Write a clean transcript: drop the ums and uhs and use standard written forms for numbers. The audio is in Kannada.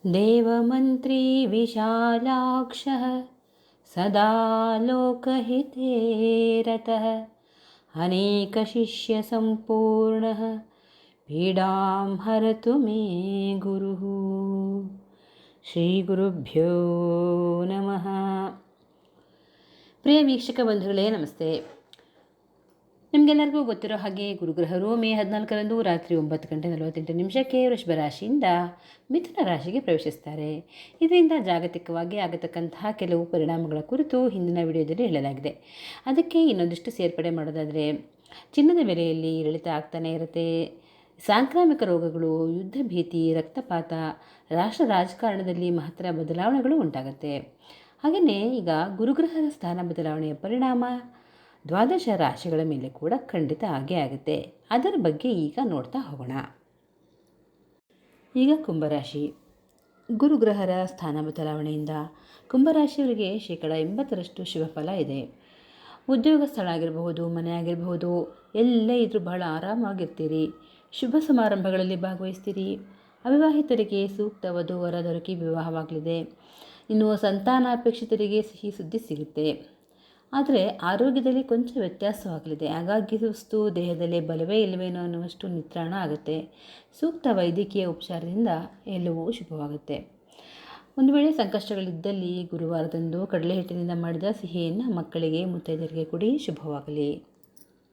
देवमन्त्री विशालाक्षः सदा लोकहिते रतः अनेकशिष्यसम्पूर्णः पीडां हरतु मे गुरुः. ಶ್ರೀಗುರುಭ್ಯೋ ನಮಃ. ಪ್ರಿಯ ವೀಕ್ಷಕ ಬಂಧುಗಳೇ ನಮಸ್ತೆ. ನಿಮಗೆಲ್ಲರಿಗೂ ಗೊತ್ತಿರೋ ಹಾಗೆ ಗುರುಗ್ರಹರು ಮೇ 14ರಂದು ರಾತ್ರಿ 9:48 ವೃಷಭ ರಾಶಿಯಿಂದ ಮಿಥುನ ರಾಶಿಗೆ ಪ್ರವೇಶಿಸ್ತಾರೆ. ಇದರಿಂದ ಜಾಗತಿಕವಾಗಿ ಆಗತಕ್ಕಂತಹ ಕೆಲವು ಪರಿಣಾಮಗಳ ಕುರಿತು ಹಿಂದಿನ ವಿಡಿಯೋದಲ್ಲಿ ಹೇಳಲಾಗಿದೆ. ಅದಕ್ಕೆ ಇನ್ನೊಂದಿಷ್ಟು ಸೇರ್ಪಡೆ ಮಾಡೋದಾದರೆ, ಚಿನ್ನದ ಬೆಲೆಯಲ್ಲಿ ಇಳಿತ ಆಗ್ತಾನೆ ಇರುತ್ತೆ. ಸಾಂಕ್ರಾಮಿಕ ರೋಗಗಳು, ಯುದ್ಧ ಭೀತಿ, ರಕ್ತಪಾತ, ರಾಷ್ಟ್ರ ರಾಜಕಾರಣದಲ್ಲಿ ಮಹತ್ತರ ಬದಲಾವಣೆಗಳು ಉಂಟಾಗುತ್ತೆ. ಹಾಗೆಯೇ ಈಗ ಗುರುಗ್ರಹದ ಸ್ಥಾನ ಬದಲಾವಣೆಯ ಪರಿಣಾಮ ದ್ವಾದಶ ರಾಶಿಗಳ ಮೇಲೆ ಕೂಡ ಖಂಡಿತ ಆಗೇ ಆಗುತ್ತೆ. ಅದರ ಬಗ್ಗೆ ಈಗ ನೋಡ್ತಾ ಹೋಗೋಣ. ಈಗ ಕುಂಭರಾಶಿ. ಗುರುಗ್ರಹರ ಸ್ಥಾನ ಬದಲಾವಣೆಯಿಂದ ಕುಂಭರಾಶಿಯವರಿಗೆ 80% ಶುಭ ಫಲ ಇದೆ. ಉದ್ಯೋಗ ಸ್ಥಳ ಆಗಿರಬಹುದು, ಮನೆ ಆಗಿರಬಹುದು, ಎಲ್ಲೇ ಇದ್ರೂ ಬಹಳ ಆರಾಮಾಗಿರ್ತೀರಿ. ಶುಭ ಸಮಾರಂಭಗಳಲ್ಲಿ ಭಾಗವಹಿಸ್ತೀರಿ. ಅವಿವಾಹಿತರಿಗೆ ಸೂಕ್ತ ವಧುವರ ದೊರಕಿ ವಿವಾಹವಾಗಲಿದೆ. ಇನ್ನು ಸಂತಾನಾಪೇಕ್ಷಿತರಿಗೆ ಸಿಹಿ ಸುದ್ದಿ ಸಿಗುತ್ತೆ. ಆದರೆ ಆರೋಗ್ಯದಲ್ಲಿ ಕೊಂಚ ವ್ಯತ್ಯಾಸವಾಗಲಿದೆ. ಹಾಗಾಗಿ ಸುಸ್ತು, ದೇಹದಲ್ಲಿ ಬಲವೇ ಇಲ್ಲವೇನೋ ಅನ್ನುವಷ್ಟು ನಿತ್ರಾಣ ಆಗುತ್ತೆ. ಸೂಕ್ತ ವೈದ್ಯಕೀಯ ಉಪಚಾರದಿಂದ ಎಲ್ಲವೂ ಶುಭವಾಗುತ್ತೆ. ಒಂದು ವೇಳೆ ಸಂಕಷ್ಟಗಳಿದ್ದಲ್ಲಿ ಗುರುವಾರದಂದು ಕಡಲೆ ಹಿಟ್ಟಿನಿಂದ ಮಾಡಿದ ಸಿಹಿಯನ್ನು ಮಕ್ಕಳಿಗೆ, ಮುತ್ತೈದೆಯರಿಗೆ ಕೊಡಿ. ಶುಭವಾಗಲಿ.